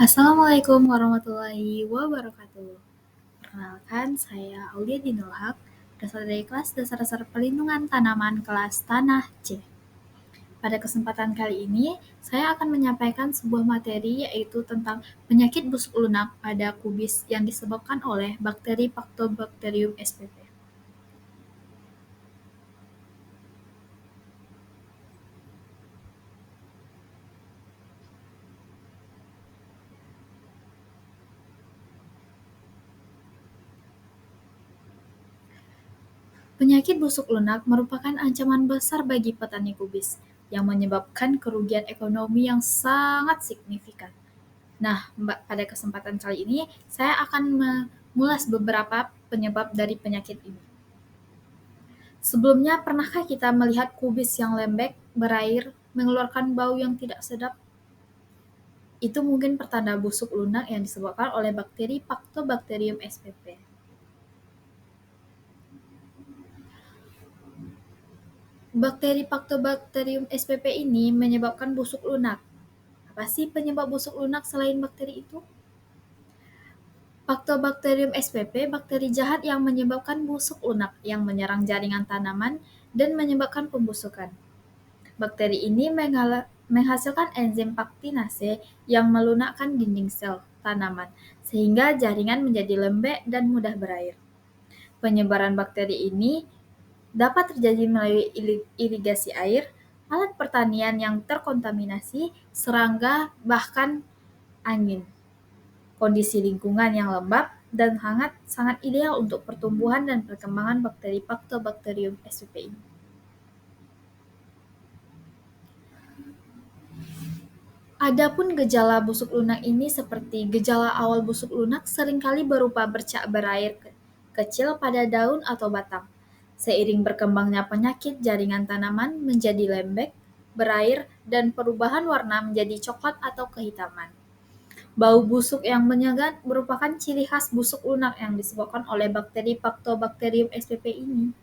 Assalamualaikum warahmatullahi wabarakatuh. Perkenalkan, saya Aulia Dinulhaq, berasal dari kelas Dasar-Dasar Pelindungan Tanaman kelas Tanah C. Pada kesempatan kali ini, saya akan menyampaikan sebuah materi yaitu tentang penyakit busuk lunak pada kubis yang disebabkan oleh bakteri Paktobacterium spp. Penyakit busuk lunak merupakan ancaman besar bagi petani kubis yang menyebabkan kerugian ekonomi yang sangat signifikan. Nah, pada kesempatan kali ini saya akan mengulas beberapa penyebab dari penyakit ini. Sebelumnya, pernahkah kita melihat kubis yang lembek, berair, mengeluarkan bau yang tidak sedap? Itu mungkin pertanda busuk lunak yang disebabkan oleh bakteri Paktobacterium spp. Bakteri Paktobacterium spp ini menyebabkan busuk lunak. Apa sih penyebab busuk lunak selain bakteri itu? Paktobacterium spp bakteri jahat yang menyebabkan busuk lunak yang menyerang jaringan tanaman dan menyebabkan pembusukan. Bakteri ini menghasilkan enzim paktinase yang melunakkan dinding sel tanaman sehingga jaringan menjadi lembek dan mudah berair. Penyebaran bakteri ini dapat terjadi melalui irigasi air, alat pertanian yang terkontaminasi, serangga, bahkan angin. Kondisi lingkungan yang lembab dan hangat sangat ideal untuk pertumbuhan dan perkembangan bakteri Paktobacterium spp ini. Adapun gejala busuk lunak ini seperti gejala awal busuk lunak seringkali berupa bercak berair kecil pada daun atau batang. Seiring berkembangnya penyakit, jaringan tanaman menjadi lembek, berair, dan perubahan warna menjadi coklat atau kehitaman. Bau busuk yang menyengat merupakan ciri khas busuk lunak yang disebabkan oleh bakteri Paktobacterium spp ini.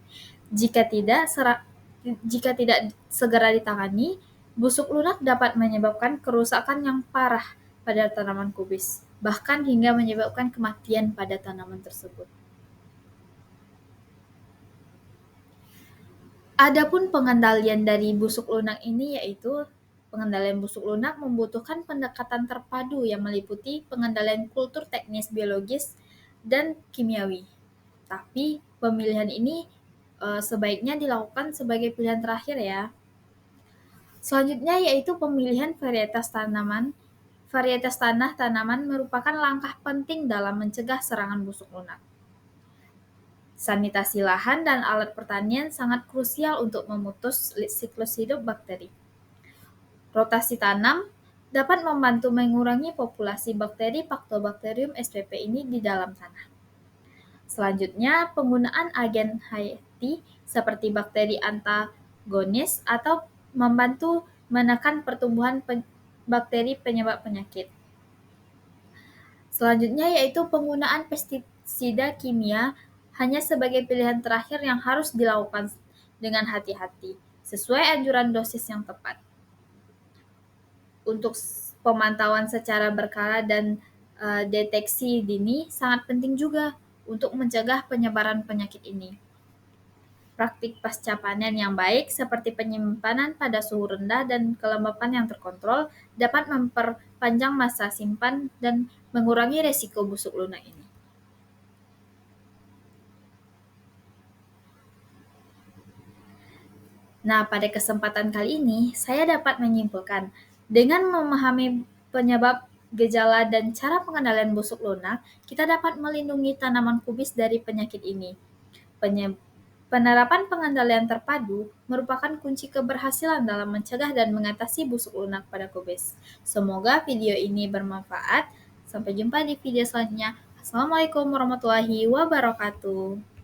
Jika tidak segera ditangani, busuk lunak dapat menyebabkan kerusakan yang parah pada tanaman kubis, bahkan hingga menyebabkan kematian pada tanaman tersebut. Adapun pengendalian dari busuk lunak ini yaitu pengendalian busuk lunak membutuhkan pendekatan terpadu yang meliputi pengendalian kultur teknis biologis dan kimiawi. Tapi pemilihan ini sebaiknya dilakukan sebagai pilihan terakhir ya. Selanjutnya yaitu pemilihan varietas tanaman. Varietas tanah tanaman merupakan langkah penting dalam mencegah serangan busuk lunak. Sanitasi lahan dan alat pertanian sangat krusial untuk memutus siklus hidup bakteri. Rotasi tanam dapat membantu mengurangi populasi bakteri Paktobacterium spp ini di dalam tanah. Selanjutnya, penggunaan agen hayati seperti bakteri antagonis atau membantu menekan pertumbuhan bakteri penyebab penyakit. Selanjutnya yaitu penggunaan pestisida kimia hanya sebagai pilihan terakhir yang harus dilakukan dengan hati-hati, sesuai anjuran dosis yang tepat. Untuk pemantauan secara berkala dan deteksi dini sangat penting juga untuk mencegah penyebaran penyakit ini. Praktik pasca panen yang baik seperti penyimpanan pada suhu rendah dan kelembapan yang terkontrol dapat memperpanjang masa simpan dan mengurangi resiko busuk lunak ini. Nah, pada kesempatan kali ini, saya dapat menyimpulkan, dengan memahami penyebab, gejala, dan cara pengendalian busuk lunak, kita dapat melindungi tanaman kubis dari penyakit ini. Penerapan pengendalian terpadu merupakan kunci keberhasilan dalam mencegah dan mengatasi busuk lunak pada kubis. Semoga video ini bermanfaat. Sampai jumpa di video selanjutnya. Assalamualaikum warahmatullahi wabarakatuh.